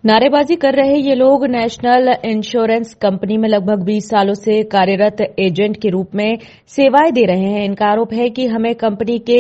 नारेबाजी कर रहे ये लोग नेशनल इंश्योरेंस कंपनी में लगभग 20 सालों से कार्यरत एजेंट के रूप में सेवाएं दे रहे हैं। इनका आरोप है कि हमें कंपनी के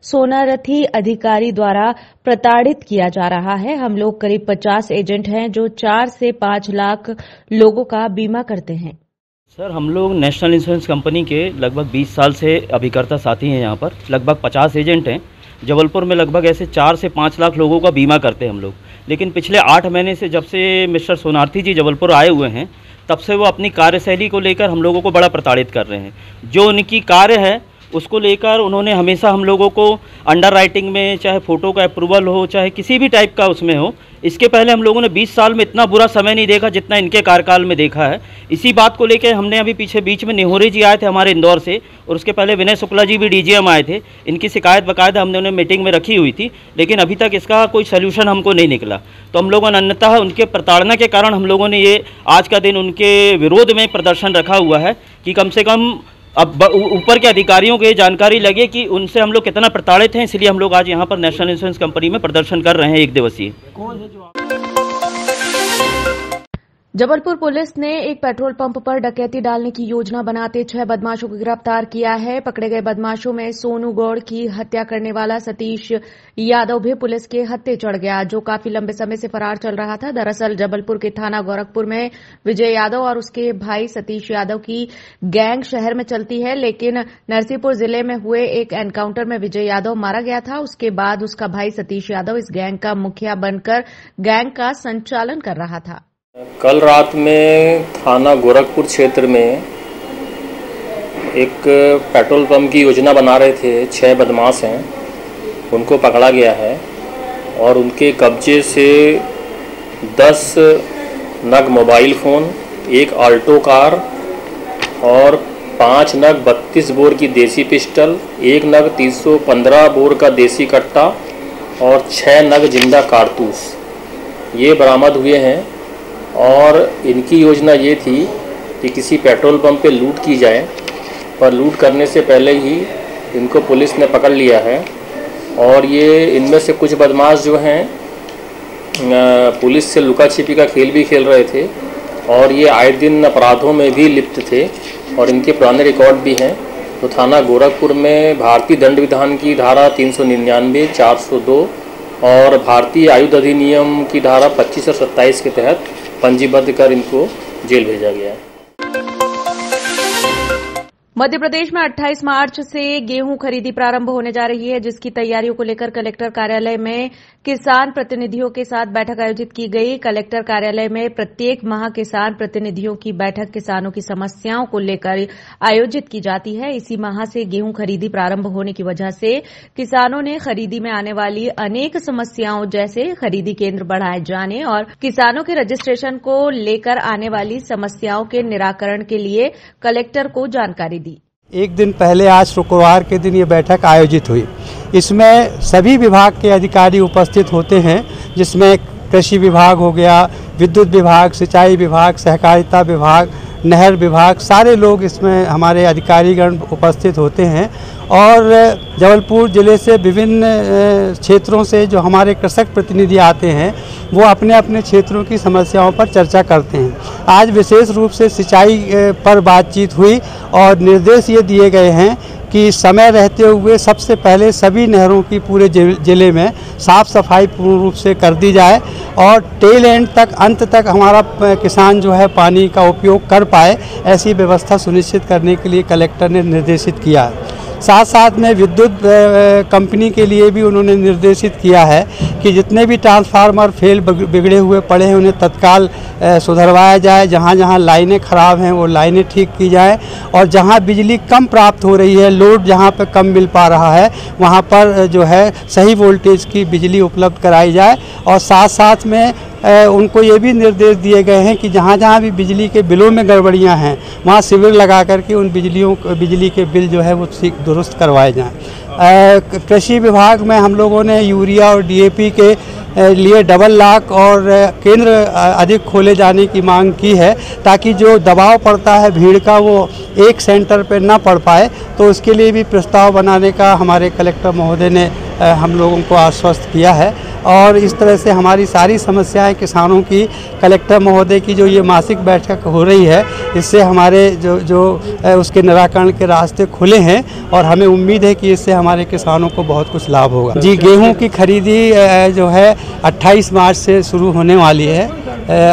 सोनारथी अधिकारी द्वारा प्रताड़ित किया जा रहा है। हम लोग करीब 50 एजेंट हैं जो 4 से 5 लाख लोगों का बीमा करते हैं। सर, हम लोग नेशनल इंश्योरेंस कंपनी के लगभग 20 साल से अभिकर्ता साथी हैं। यहाँ पर लगभग 50 एजेंट हैं। जबलपुर में लगभग ऐसे 4 से 5 लाख लोगों का बीमा करते हैं हम लोग। लेकिन पिछले 8 महीने से जब से मिस्टर सोनार्थी जी जबलपुर आए हुए हैं, तब से वो अपनी कार्यशैली को लेकर हम लोगों को बड़ा प्रताड़ित कर रहे हैं। जो उनकी कार्य है उसको लेकर उन्होंने हमेशा हम लोगों को अंडर राइटिंग में, चाहे फ़ोटो का अप्रूवल हो, चाहे किसी भी टाइप का उसमें हो, इसके पहले हम लोगों ने 20 साल में इतना बुरा समय नहीं देखा जितना इनके कार्यकाल में देखा है। इसी बात को लेकर हमने अभी बीच में निहोरे जी आए थे हमारे इंदौर से, और उसके पहले विनय शुक्ला जी भी डीजीएम आए थे। इनकी शिकायत बाकायदा हमने उन्हें मीटिंग में रखी हुई थी, लेकिन अभी तक इसका कोई सोल्यूशन हमको नहीं निकला। तो हम लोगों ने अन्यतः उनके प्रताड़ना के कारण हम लोगों ने ये आज का दिन उनके विरोध में प्रदर्शन रखा हुआ है कि कम से कम अब ऊपर के अधिकारियों को ये जानकारी लगे कि उनसे हम लोग कितना प्रताड़ित हैं। इसलिए हम लोग आज यहाँ पर नेशनल इंश्योरेंस कंपनी में प्रदर्शन कर रहे हैं 1 दिवसीय। जबलपुर पुलिस ने एक पेट्रोल पंप पर डकैती डालने की योजना बनाते 6 बदमाशों को गिरफ्तार किया है। पकड़े गए बदमाशों में सोनू गौड़ की हत्या करने वाला सतीश यादव भी पुलिस के हत्थे चढ़ गया, जो काफी लंबे समय से फरार चल रहा था। दरअसल जबलपुर के थाना गोरखपुर में विजय यादव और उसके भाई सतीश यादव की गैंग शहर में चलती है, लेकिन नरसिंहपुर जिले में हुए एक एनकाउंटर में विजय यादव मारा गया था। उसके बाद उसका भाई सतीश यादव इस गैंग का मुखिया बनकर गैंग का संचालन कर रहा था। कल रात में थाना गोरखपुर क्षेत्र में एक पेट्रोल पंप की योजना बना रहे थे 6 बदमाश हैं, उनको पकड़ा गया है और उनके कब्जे से 10 नग मोबाइल फ़ोन, 1 आल्टो कार और 5 नग 32 बोर की देसी पिस्टल, 1 नग 315 बोर का देसी कट्टा और 6 नग जिंदा कारतूस ये बरामद हुए हैं। और इनकी योजना ये थी कि किसी पेट्रोल पंप पे लूट की जाए, पर लूट करने से पहले ही इनको पुलिस ने पकड़ लिया है। और ये इनमें से कुछ बदमाश जो हैं पुलिस से लुका छिपी का खेल भी खेल रहे थे और ये आए दिन अपराधों में भी लिप्त थे और इनके पुराने रिकॉर्ड भी हैं। तो थाना गोरखपुर में भारतीय दंड विधान की धारा 399, 402 और भारतीय आयुध अधिनियम की धारा 25 और 27 के तहत पंजीबद्ध कर इनको जेल भेजा गया है। मध्य प्रदेश में 28 मार्च से गेहूं खरीदी प्रारंभ होने जा रही है, जिसकी तैयारियों को लेकर कलेक्टर कार्यालय में किसान प्रतिनिधियों के साथ बैठक आयोजित की गई। कलेक्टर कार्यालय में प्रत्येक माह किसान प्रतिनिधियों की बैठक किसानों की समस्याओं को लेकर आयोजित की जाती है। इसी माह से गेहूं खरीदी प्रारंभ होने की वजह से किसानों ने खरीदी में आने वाली अनेक समस्याओं जैसे खरीदी केंद्र बढ़ाए जाने और किसानों के रजिस्ट्रेशन को लेकर आने वाली समस्याओं के निराकरण के लिए कलेक्टर को जानकारी दी। एक दिन पहले आज शुक्रवार के दिन ये बैठक आयोजित हुई। इसमें सभी विभाग के अधिकारी उपस्थित होते हैं, जिसमें कृषि विभाग हो गया, विद्युत विभाग, सिंचाई विभाग, सहकारिता विभाग, नहर विभाग, सारे लोग इसमें हमारे अधिकारीगण उपस्थित होते हैं। और जबलपुर ज़िले से विभिन्न क्षेत्रों से जो हमारे कृषक प्रतिनिधि आते हैं वो अपने अपने क्षेत्रों की समस्याओं पर चर्चा करते हैं। आज विशेष रूप से सिंचाई पर बातचीत हुई और निर्देश ये दिए गए हैं कि समय रहते हुए सबसे पहले सभी नहरों की पूरे ज़िले में साफ़ सफाई पूर्ण रूप से कर दी जाए और टेल एंड तक, अंत तक हमारा किसान जो है पानी का उपयोग कर पाए, ऐसी व्यवस्था सुनिश्चित करने के लिए कलेक्टर ने निर्देशित किया है। साथ साथ में विद्युत कंपनी के लिए भी उन्होंने निर्देशित किया है कि जितने भी ट्रांसफार्मर फेल बिगड़े हुए पड़े हैं उन्हें तत्काल सुधरवाया जाए। जहाँ जहाँ लाइनें ख़राब हैं वो लाइनें ठीक की जाए और जहाँ बिजली कम प्राप्त हो रही है, लोड जहाँ पर कम मिल पा रहा है, वहाँ पर जो है सही वोल्टेज की बिजली उपलब्ध कराई जाए। और साथ साथ में उनको ये भी निर्देश दिए गए हैं कि जहाँ जहाँ भी बिजली के बिलों में गड़बड़ियाँ हैं वहाँ शिविर लगा करके उन बिजली के बिल जो है वो दुरुस्त करवाए जाएँ। कृषि विभाग में हम लोगों ने यूरिया और डीएपी के लिए डबल लाख और केंद्र अधिक खोले जाने की मांग की है, ताकि जो दबाव पड़ता है भीड़ का वो एक सेंटर पर ना पड़ पाए। तो उसके लिए भी प्रस्ताव बनाने का हमारे कलेक्टर महोदय ने हम लोगों को आश्वस्त किया है और इस तरह से हमारी सारी समस्याएं किसानों की कलेक्टर महोदय की जो ये मासिक बैठक हो रही है, इससे हमारे जो उसके निराकरण के रास्ते खुले हैं और हमें उम्मीद है कि इससे हमारे किसानों को बहुत कुछ लाभ होगा। जी, गेहूं की खरीदी जो है 28 मार्च से शुरू होने वाली है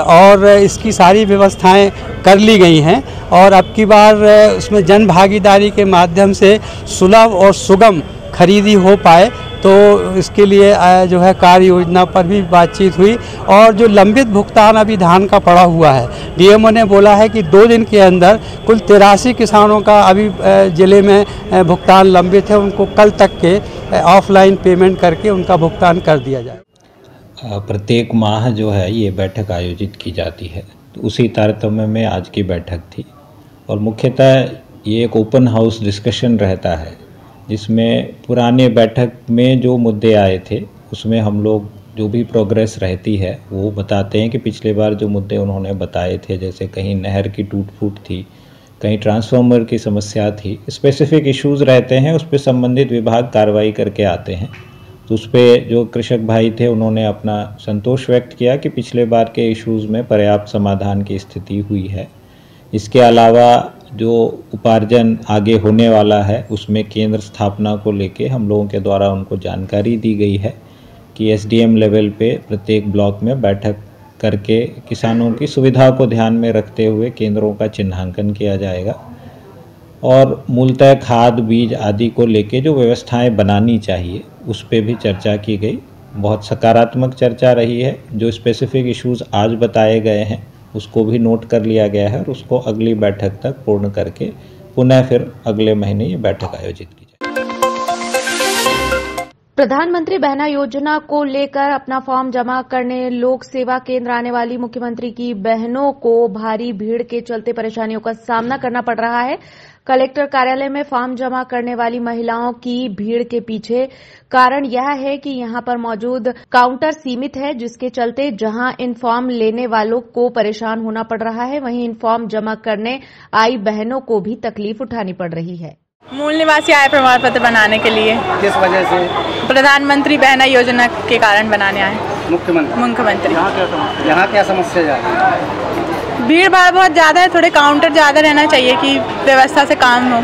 और इसकी सारी व्यवस्थाएं कर ली गई हैं और अब की बार उसमें जन भागीदारी के माध्यम से सुलभ और सुगम खरीदी हो पाए, तो इसके लिए जो है कार्य योजना पर भी बातचीत हुई। और जो लंबित भुगतान अभी धान का पड़ा हुआ है, डीएमओ ने बोला है कि 2 दिन के अंदर कुल 83 किसानों का अभी ज़िले में भुगतान लंबित है, उनको कल तक के ऑफलाइन पेमेंट करके उनका भुगतान कर दिया जाए। प्रत्येक माह जो है ये बैठक आयोजित की जाती है, तो उसी तारतम्य में आज की बैठक थी और मुख्यतः ये एक ओपन हाउस डिस्कशन रहता है, जिसमें पुराने बैठक में जो मुद्दे आए थे उसमें हम लोग जो भी प्रोग्रेस रहती है वो बताते हैं कि पिछले बार जो मुद्दे उन्होंने बताए थे, जैसे कहीं नहर की टूट फूट थी, कहीं ट्रांसफार्मर की समस्या थी, स्पेसिफिक इश्यूज़ रहते हैं, उस पर संबंधित विभाग कार्रवाई करके आते हैं। तो उस पर जो कृषक भाई थे उन्होंने अपना संतोष व्यक्त किया कि पिछले बार के इश्यूज़ में पर्याप्त समाधान की स्थिति हुई है। इसके अलावा जो उपार्जन आगे होने वाला है उसमें केंद्र स्थापना को लेके हम लोगों के द्वारा उनको जानकारी दी गई है कि एसडीएम लेवल पे प्रत्येक ब्लॉक में बैठक करके किसानों की सुविधा को ध्यान में रखते हुए केंद्रों का चिन्हांकन किया जाएगा और मूलतः खाद बीज आदि को लेके जो व्यवस्थाएं बनानी चाहिए उस पे भी चर्चा की गई। बहुत सकारात्मक चर्चा रही है। जो स्पेसिफिक इश्यूज़ आज बताए गए हैं उसको भी नोट कर लिया गया है और उसको अगली बैठक तक पूर्ण करके पुनः फिर अगले महीने ये बैठक आयोजित की जाए। प्रधानमंत्री बहना योजना को लेकर अपना फॉर्म जमा करने लोक सेवा केंद्र आने वाली मुख्यमंत्री की बहनों को भारी भीड़ के चलते परेशानियों का सामना करना पड़ रहा है। कलेक्टर कार्यालय में फॉर्म जमा करने वाली महिलाओं की भीड़ के पीछे कारण यह है कि यहां पर मौजूद काउंटर सीमित है, जिसके चलते जहां इन फॉर्म लेने वालों को परेशान होना पड़ रहा है, वहीं इन फॉर्म जमा करने आई बहनों को भी तकलीफ उठानी पड़ रही है। मूल निवासी आय प्रमाण पत्र बनाने के लिए। किस वजह से? प्रधानमंत्री बहना योजना के कारण बनाने आए। मुख्यमंत्री यहाँ क्या समस्या जा रही है? भीड़ भाड़ बहुत ज़्यादा है, थोड़े काउंटर ज़्यादा रहना चाहिए कि व्यवस्था से काम हो।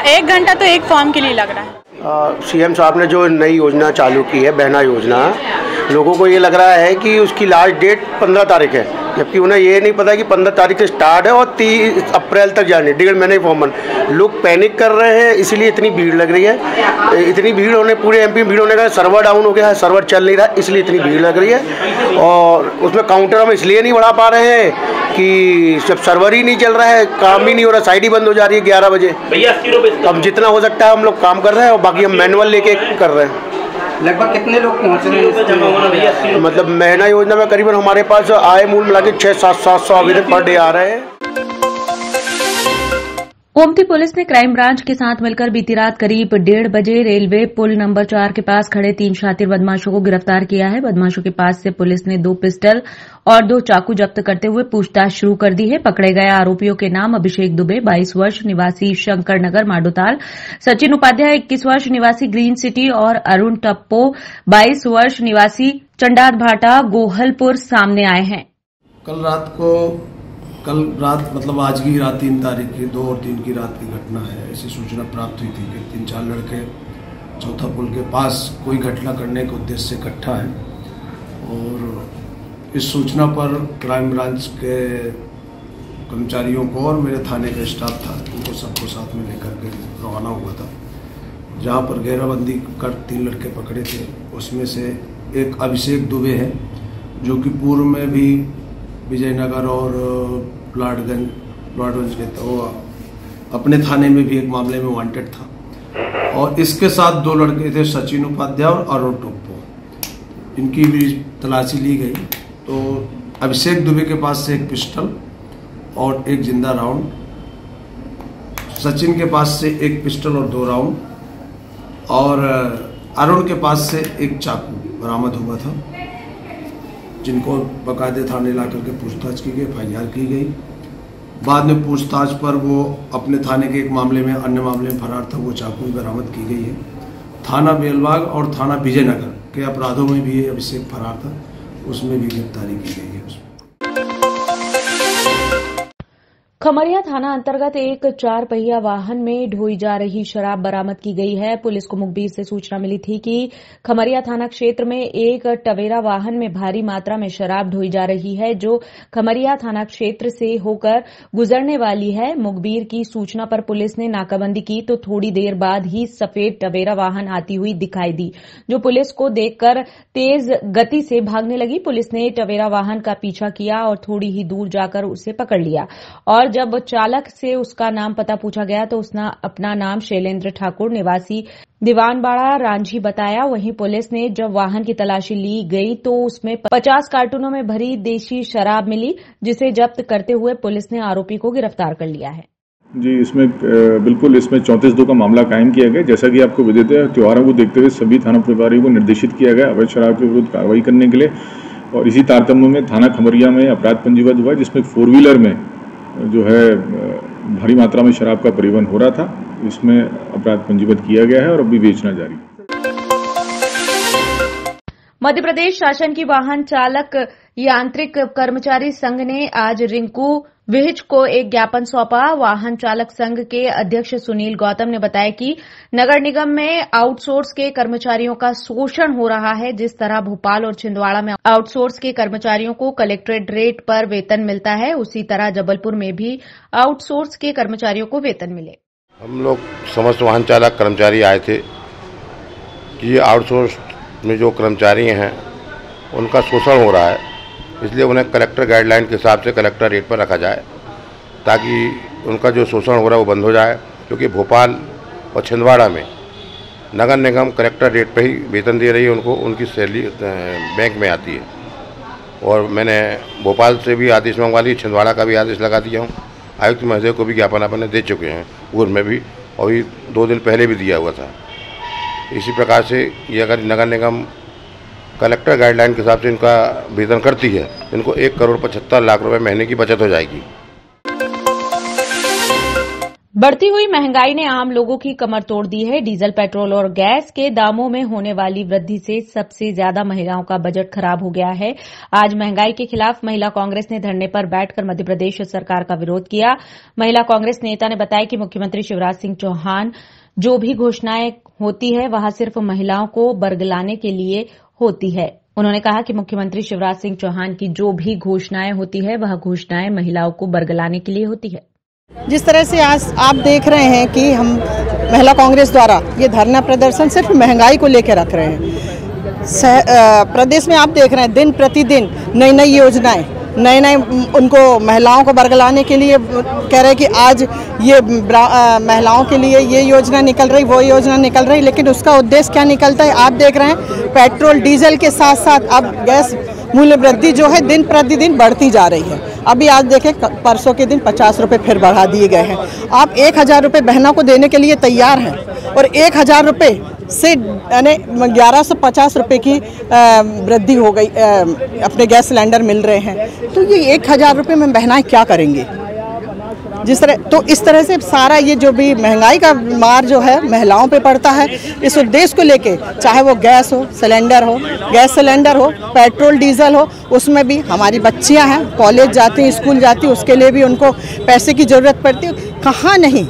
1 घंटा तो एक फॉर्म के लिए लग रहा है। सीएम साहब ने जो नई योजना चालू की है बहना योजना, लोगों को ये लग रहा है कि उसकी लास्ट डेट 15 तारीख है, जबकि उन्हें ये नहीं पता कि 15 तारीख से स्टार्ट है और 30 अप्रैल तक जाने 1.5 महीने फॉर्म बन। लोग पैनिक कर रहे हैं, इसलिए इतनी भीड़ लग रही है। इतनी भीड़ होने पूरे एमपी में भीड़ होने का सर्वर डाउन हो गया है, सर्वर चल नहीं रहा, इसलिए इतनी भीड़ लग रही है। और उसमें काउंटर हम इसलिए नहीं बढ़ा पा रहे हैं कि जब सर्वर ही नहीं चल रहा है, काम ही नहीं हो रहा, साइड ही बंद हो जा रही है 11 बजे। अब जितना हो सकता है हम लोग काम कर रहे हैं और बाकी हम मैनुअल लेके कर रहे हैं। लगभग कितने लोग पहुँच रहे हैं? मतलब बहना योजना में करीबन हमारे पास आए मूल मिला के 600-700 आवेदन पर डे आ रहे हैं। गोमती पुलिस ने क्राइम ब्रांच के साथ मिलकर बीती रात करीब 1:30 बजे रेलवे पुल नंबर 4 के पास खड़े 3 शातिर बदमाशों को गिरफ्तार किया है। बदमाशों के पास से पुलिस ने 2 पिस्टल और 2 चाकू जब्त करते हुए पूछताछ शुरू कर दी है। पकड़े गए आरोपियों के नाम अभिषेक दुबे 22 वर्ष निवासी शंकर नगर माडोताल, सचिन उपाध्याय 21 वर्ष निवासी ग्रीन सिटी और अरुण टप्पो 22 वर्ष निवासी चंडाद भाटा गोहलपुर सामने आए हैं। कल रात मतलब आज की रात 3 तारीख की 2 और 3 की रात की घटना है। ऐसी सूचना प्राप्त हुई थी कि 3-4 लड़के चौथा पुल के पास कोई घटना करने के उद्देश्य से इकट्ठा है और इस सूचना पर क्राइम ब्रांच के कर्मचारियों को और मेरे थाने का स्टाफ था, उनको सबको साथ में लेकर के रवाना हुआ था। जहां पर घेराबंदी कर 3 लड़के पकड़े थे, उसमें से एक अभिषेक दुबे है जो कि पूर्व में भी विजयनगर और प्लाटगंज के तो अपने थाने में भी एक मामले में वांटेड था। और इसके साथ 2 लड़के थे सचिन उपाध्याय और अरुण टप्पो, इनकी भी तलाशी ली गई। तो अभिषेक दुबे के पास से एक पिस्टल और एक जिंदा राउंड, सचिन के पास से एक पिस्टल और 2 राउंड और अरुण के पास से एक चाकू बरामद हुआ था, जिनको बाकायदे थाने ला करके पूछताछ की गई, FIR की गई। बाद में पूछताछ पर वो अपने थाने के एक मामले में अन्य मामले में फरार था, वो चाकू बरामद की गई है। थाना बेलबाग और थाना विजयनगर के अपराधों में भी अभिषेक फरार था, उसमें भी गिरफ्तारी की गई है। खमरिया थाना अंतर्गत एक 4 पहिया वाहन में ढोई जा रही शराब बरामद की गई है। पुलिस को मुखबिर से सूचना मिली थी कि खमरिया थाना क्षेत्र में एक टवेरा वाहन में भारी मात्रा में शराब ढोई जा रही है, जो खमरिया थाना क्षेत्र से होकर गुजरने वाली है। मुखबिर की सूचना पर पुलिस ने नाकाबंदी की तो थोड़ी देर बाद ही सफेद टवेरा वाहन आती हुई दिखाई दी, जो पुलिस को देखकर तेज गति से भागने लगी। पुलिस ने टवेरा वाहन का पीछा किया और थोड़ी ही दूर जाकर उसे पकड़ लिया और जब चालक से उसका नाम पता पूछा गया तो उसने अपना नाम शैलेंद्र ठाकुर निवासी दीवानबाड़ा रांझी बताया। वहीं पुलिस ने जब वाहन की तलाशी ली गई तो उसमें 50 कार्टूनों में भरी देशी शराब मिली, जिसे जब्त करते हुए पुलिस ने आरोपी को गिरफ्तार कर लिया है। जी, इसमें बिल्कुल इसमें 34(2) का मामला कायम किया गया। जैसा कि आपको विदित है, त्योहारों को देखते हुए सभी थाना प्रभारियों को निर्देशित किया गया अवैध शराब के विरुद्ध कार्रवाई करने के लिए, और इसी तारतम्य में थाना खमरिया में अपराध पंजीबद्ध हुआ, जिसमें 4 व्हीलर में जो है भारी मात्रा में शराब का परिवहन हो रहा था। इसमें अपराध पंजीबद्ध किया गया है और अभी बेचना जारी है। मध्य प्रदेश शासन की वाहन चालक यांत्रिक कर्मचारी संघ ने आज रिंकू विहिच को एक ज्ञापन सौंपा। वाहन चालक संघ के अध्यक्ष सुनील गौतम ने बताया कि नगर निगम में आउटसोर्स के कर्मचारियों का शोषण हो रहा है। जिस तरह भोपाल और छिंदवाड़ा में आउटसोर्स के कर्मचारियों को कलेक्ट्रेट रेट पर वेतन मिलता है, उसी तरह जबलपुर में भी आउटसोर्स के कर्मचारियों को वेतन मिले। हम लोग समस्त वाहन चालक कर्मचारी आए थे कि आउटसोर्स में जो कर्मचारी हैं उनका शोषण हो रहा है, इसलिए उन्हें कलेक्टर गाइडलाइन के हिसाब से कलेक्टर रेट पर रखा जाए ताकि उनका जो शोषण हो रहा है वो बंद हो जाए। क्योंकि भोपाल और छिंदवाड़ा में नगर निगम कलेक्टर रेट पर ही वेतन दे रही है उनको, उनकी सैलरी बैंक में आती है। और मैंने भोपाल से भी आदेश मंगवा ली, छिंदवाड़ा का भी आदेश लगा दिया हूँ। आयुक्त महोदय को भी ज्ञापन अपन दे चुके हैं, पूर्व में भी और 2 दिन पहले भी दिया हुआ था। इसी प्रकार से ये अगर नगर निगम कलेक्टर गाइडलाइन के हिसाब से इनका वेतन करती है, इनको 1,75,00,000 रुपए महीने की बचत हो जाएगी। बढ़ती हुई महंगाई ने आम लोगों की कमर तोड़ दी है। डीजल, पेट्रोल और गैस के दामों में होने वाली वृद्धि से सबसे ज्यादा महिलाओं का बजट खराब हो गया है। आज महंगाई के खिलाफ महिला कांग्रेस ने धरने पर बैठकर मध्य प्रदेश सरकार का विरोध किया। महिला कांग्रेस नेता ने बताया कि मुख्यमंत्री शिवराज सिंह चौहान जो भी घोषणाएं होती है वह सिर्फ महिलाओं को बरगलाने के लिए होती है। उन्होंने कहा कि मुख्यमंत्री शिवराज सिंह चौहान की जो भी घोषणाएं होती है वह घोषणाएं महिलाओं को बरगलाने के लिए होती है। जिस तरह से आज आप देख रहे हैं कि हम महिला कांग्रेस द्वारा ये धरना प्रदर्शन सिर्फ महंगाई को लेकर रख रहे हैं। प्रदेश में आप देख रहे हैं दिन प्रतिदिन नई नई योजनाएं, नए नए उनको महिलाओं को बरगलाने के लिए कह रहे हैं कि आज ये महिलाओं के लिए ये योजना निकल रही, वो योजना निकल रही, लेकिन उसका उद्देश्य क्या निकलता है आप देख रहे हैं। पेट्रोल डीजल के साथ साथ अब गैस मूल्य वृद्धि जो है दिन प्रतिदिन बढ़ती जा रही है। अभी आज देखें परसों के दिन 50 रुपये फिर बढ़ा दिए गए हैं। आप 1,000 रुपये बहनों को देने के लिए तैयार हैं और 1,000 रुपये से यानी 1150 रुपये की वृद्धि हो गई, अपने गैस सिलेंडर मिल रहे हैं। तो ये 1,000 रुपये में बहनाएं क्या करेंगी? जिस तरह तो इस तरह से सारा ये जो भी महंगाई का मार जो है महिलाओं पे पड़ता है। इस उद्देश्य को लेके चाहे वो गैस हो, सिलेंडर हो, गैस सिलेंडर हो, पेट्रोल डीजल हो, उसमें भी हमारी बच्चियां हैं, कॉलेज जाती हैं, स्कूल जाती हैं, उसके लिए भी उनको पैसे की ज़रूरत पड़ती है। कहाँ नहीं,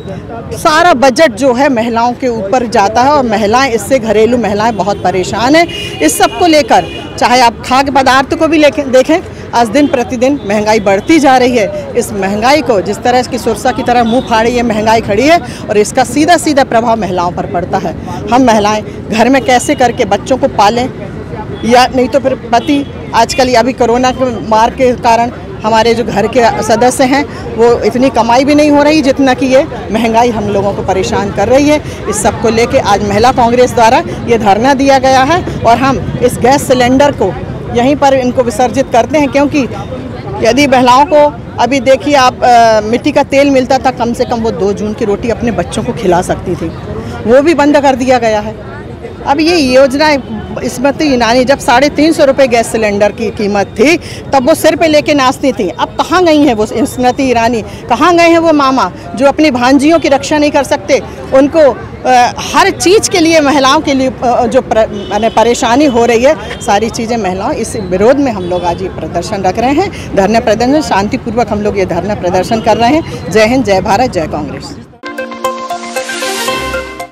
सारा बजट जो है महिलाओं के ऊपर जाता है और महिलाएं इससे, घरेलू महिलाएं बहुत परेशान हैं। इस सब को लेकर चाहे आप खाद्य पदार्थ को भी देखें, आज दिन प्रतिदिन महंगाई बढ़ती जा रही है। इस महंगाई को जिस तरह की सुरसा की तरह मुंह फाड़े ये महंगाई खड़ी है और इसका सीधा सीधा प्रभाव महिलाओं पर पड़ता है। हम महिलाएं घर में कैसे करके बच्चों को पालें, या नहीं तो फिर पति, आजकल अभी कोरोना के मार के कारण हमारे जो घर के सदस्य हैं वो इतनी कमाई भी नहीं हो रही जितना कि ये महंगाई हम लोगों को परेशान कर रही है। इस सब को लेके आज महिला कांग्रेस द्वारा ये धरना दिया गया है और हम इस गैस सिलेंडर को यहीं पर इनको विसर्जित करते हैं, क्योंकि यदि महिलाओं को अभी देखिए आप मिट्टी का तेल मिलता था, कम से कम वो 2 जून की रोटी अपने बच्चों को खिला सकती थी, वो भी बंद कर दिया गया है। अब ये योजनाएं स्मृति ईरानी जब 350 रुपये गैस सिलेंडर की कीमत थी तब वो सिर पे लेके नाचती थी। अब कहाँ गई हैं वो स्मृति ईरानी, कहाँ गए हैं वो मामा जो अपनी भांजियों की रक्षा नहीं कर सकते? उनको हर चीज़ के लिए, महिलाओं के लिए जो परेशानी हो रही है, सारी चीज़ें महिलाओं, इस विरोध में हम लोग आज ये प्रदर्शन रख रहे हैं। धरना प्रदर्शन शांतिपूर्वक हम लोग ये धरना प्रदर्शन कर रहे हैं। जय हिंद, जय भारत, जय कांग्रेस।